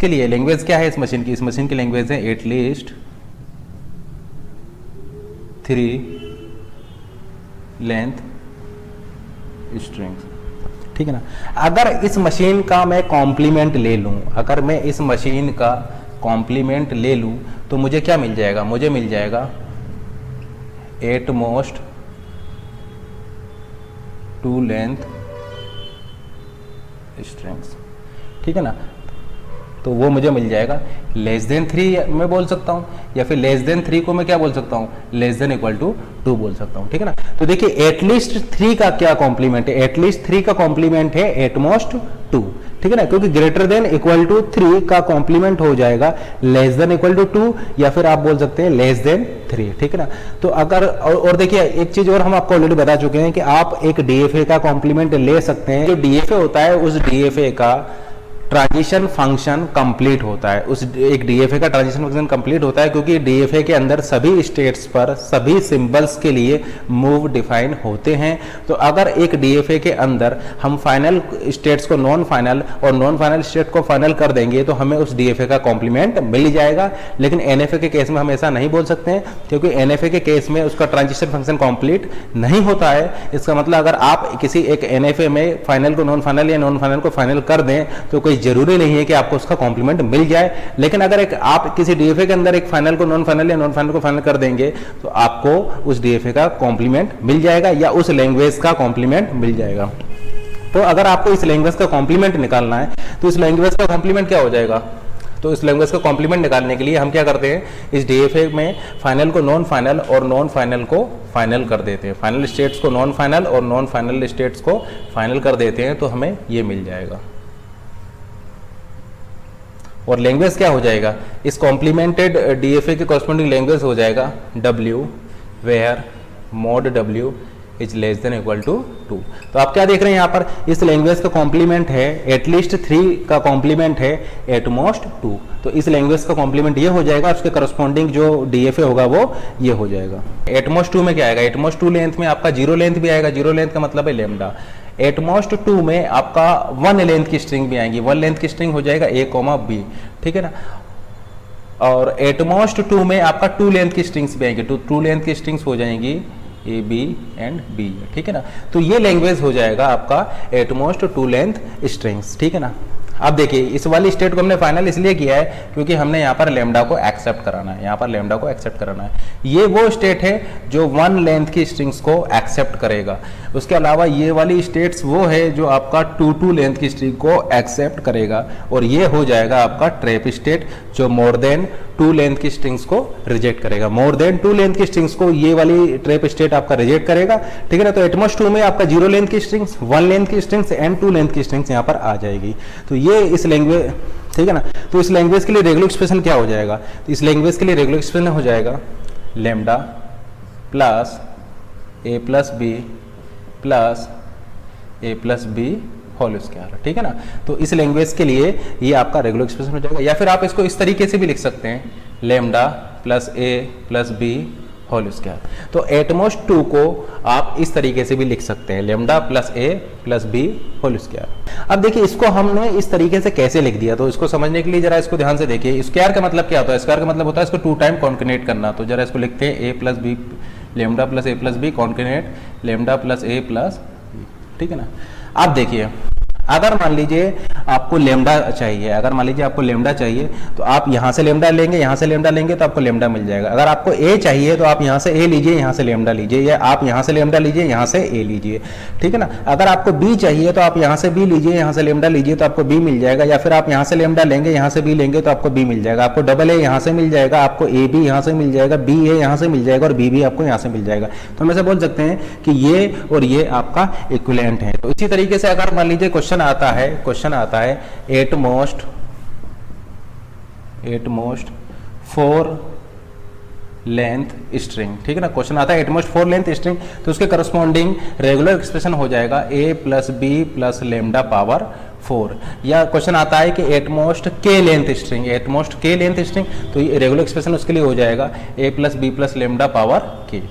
किसके लिए, लैंग्वेज क्या है इस मशीन की, इस मशीन की लैंग्वेज है एटलीस्ट 3 लेंथ स्ट्रिंग्स, ठीक है ना। अगर इस मशीन का मैं कॉम्प्लीमेंट ले लूं, अगर मैं इस मशीन का कॉम्प्लीमेंट ले लूं तो मुझे क्या मिल जाएगा, मुझे मिल जाएगा एट मोस्ट 2 लेंथ स्ट्रिंग्स, ठीक है ना। तो वो मुझे मिल जाएगा लेस देन 3 मैं बोल सकता हूँ, या फिर लेस देन 3 को मैं क्या बोल सकता हूँ, लेस देन इक्वल टू 2 बोल सकता हूँ, ठीक है ना। तो देखिए एटलीस्ट 3 का क्या कॉम्प्लीमेंट है, एटलीस्ट 3 का कॉम्प्लीमेंट है एटमोस्ट 2, ठीक है ना, क्योंकि ग्रेटर देन इक्वल टू 3 का कॉम्प्लीमेंट हो जाएगा लेस देन इक्वल टू 2, या फिर आप बोल सकते हैं लेस देन 3, ठीक है ना। तो अगर और देखिए एक चीज और हम आपको ऑलरेडी बता चुके हैं कि आप एक डीएफए का कॉम्प्लीमेंट ले सकते हैं। जो डीएफए होता है उस डीएफए का ट्रांजिशन फंक्शन कंप्लीट होता है, उस एक डीएफए का ट्रांजिशन फंक्शन कंप्लीट होता है, क्योंकि डीएफए के अंदर सभी स्टेट्स पर सभी सिंबल्स के लिए मूव डिफाइन होते हैं। तो अगर एक डीएफए के अंदर हम फाइनल स्टेट्स को नॉन फाइनल और नॉन फाइनल स्टेट को फाइनल कर देंगे तो हमें उस डीएफए का कॉम्प्लीमेंट मिल जाएगा। लेकिन एनएफए के केस में हम ऐसा नहीं बोल सकते हैं, क्योंकि एनएफए के केस में उसका ट्रांजिशन फंक्शन कंप्लीट नहीं होता है। इसका मतलब अगर आप किसी एक एनएफए में फाइनल को नॉन फाइनल या नॉन फाइनल को फाइनल कर दें तो कोई जरूरी नहीं है कि आपको उसका कॉम्प्लीमेंट मिल जाए। लेकिन अगर एक आप किसी डीएफए के अंदर एक फाइनल को नॉन फाइनल या नॉन फाइनल को फाइनल कर देंगे तो आपको उस डीएफए का कॉम्प्लीमेंट मिल जाएगा या उस लैंग्वेज का कॉम्प्लीमेंट मिल जाएगा। तो अगर आपको इस लैंग्वेज का कॉम्प्लीमेंट निकालना है तो इस लैंग्वेज का कॉम्प्लीमेंट क्या हो जाएगा, तो इस लैंग्वेज का कॉम्प्लीमेंट निकालने के लिए हम क्या करते हैं, इस डीएफए में फाइनल को नॉन फाइनल और नॉन फाइनल को फाइनल कर देते हैं, फाइनल स्टेट्स को नॉन फाइनल और नॉन फाइनल स्टेट्स को फाइनल कर देते हैं, तो हमें ये मिल जाएगा। और लैंग्वेज क्या हो जाएगा, इस कॉम्प्लीमेंटेड डीएफए के कॉरस्पॉन्डिंग लैंग्वेज हो जाएगा W where mod W is less than equal to 2। तो आप क्या देख रहे हैं यहाँ पर, इस लैंग्वेज का कॉम्प्लीमेंट है एटलीस्ट 3 का कॉम्प्लीमेंट है एटमोस्ट 2। तो इस लैंग्वेज का कॉम्प्लीमेंट ये हो जाएगा, उसके करस्पॉन्डिंग जो डीएफए होगा वो ये हो जाएगा। एटमोस्ट 2 में क्या आएगा, एटमोस्ट 2 लेंथ में आपका 0 लेंथ भी आएगा, 0 लेंथ का मतलब है लैम्डा। एटमोस्ट 2 में आपका 1 लेंथ की स्ट्रिंग भी आएंगी, 1 लेंथ की स्ट्रिंग हो जाएगा A, B, ठीक है ना। और एटमोस्ट 2 में आपका 2 लेंथ की स्ट्रिंग्स भी आएंगी, 2 लेंथ की स्ट्रिंग्स हो जाएंगी A, B एंड B, ठीक है ना। तो ये लैंग्वेज हो जाएगा आपका एटमोस्ट 2 लेंथ स्ट्रिंग्स, ठीक है ना। अब देखिए इस वाली स्टेट को हमने फाइनल इसलिए किया है क्योंकि हमने यहाँ पर लैम्डा को एक्सेप्ट कराना है, यहाँ पर लैम्डा को एक्सेप्ट कराना है। ये वो स्टेट है जो 1 लेंथ की स्ट्रिंग्स को एक्सेप्ट करेगा। उसके अलावा ये वाली स्टेट्स वो है जो आपका 2 लेंथ की स्ट्रिंग को एक्सेप्ट करेगा, और ये हो जाएगा आपका ट्रैप स्टेट जो मोर देन 2 लेंथ की स्ट्रिंग्स को रिजेक्ट करेगा। मोर देन 2 लेंथ की स्ट्रिंग्स को ये वाली ट्रैप स्टेट आपका रिजेक्ट करेगा, ठीक है ना। तो एटमोस्ट 2 में आपका 0 लेंथ की स्ट्रिंग्स, 1 लेंथ की स्ट्रिंग्स एंड 2 लेंथ की स्ट्रिंग्स यहाँ पर आ जाएगी। तो ये इस लैंग्वेज, ठीक है ना। तो इस लैंग्वेज के लिए रेगुलर एक्सप्रेशन क्या हो जाएगा, तो इस लैंग्वेज के लिए रेगुलर एक्सप्रेशन हो जाएगा lambda plus A plus B plus A plus B whole square, ठीक है ना। तो इस लैंग्वेज के लिए ये आपका रेगुलर एक्सप्रेशन हो जाएगा, या फिर आप इसको इस तरीके से भी लिख सकते हैं lambda plus A plus B whole square. तो एटमोस्ट 2 को आप इस तरीके से भी लिख सकते हैं lambda plus A plus B whole square. अब देखिए इसको हमने इस तरीके से कैसे लिख दिया, तो इसको समझने के लिए जरा इसको ध्यान से देखिए। स्क्वायर का मतलब क्या होता है, स्क्वायर का मतलब होता है इसको 2 टाइम कॉन्केनेट करना। तो जरा इसको लिखते हैं A plus B, lambda plus A plus B concatenate lambda plus A plus B, ठीक है ना। अब देखिए अगर मान लीजिए आपको लैम्डा चाहिए, अगर मान लीजिए आपको लैम्डा चाहिए तो आप यहाँ से लैम्डा लेंगे, यहाँ से लैम्डा लेंगे तो आपको लैम्डा मिल जाएगा। अगर आपको ए चाहिए तो आप यहाँ से ए लीजिए, यहाँ से लैम्डा लीजिए, या आप यहाँ से लैम्डा लीजिए, यहाँ से ए लीजिए, ठीक है ना। अगर आपको बी चाहिए तो आप यहाँ से बी लीजिए, यहाँ से लैम्डा लीजिए तो आपको बी मिल जाएगा, या फिर आप यहाँ से लैम्डा लेंगे, यहाँ से बी लेंगे तो आपको बी मिल जाएगा। आपको डबल ए यहाँ से मिल जाएगा, आपको ए बी यहाँ से मिल जाएगा, बी ए यहाँ से मिल जाएगा और बी बी आपको यहाँ से मिल जाएगा। तो हम ऐसे बोल सकते हैं कि ये और ये आपका इक्विवेलेंट है। तो इसी तरीके से अगर मान लीजिए क्वेश्चन आता है एटमोस्ट 4 लेंथ स्ट्रिंग, ठीक है ना। क्वेश्चन आता है एटमोस्ट 4 लेंथ स्ट्रिंग, तो उसके करस्पॉन्डिंग रेगुलर एक्सप्रेशन हो जाएगा A plus B plus lambda power 4। या क्वेश्चन आता है कि at most K length string, at most K length string, तो ये रेगुलर एक्सप्रेशन उसके लिए हो जाएगा A plus B plus lambda power K।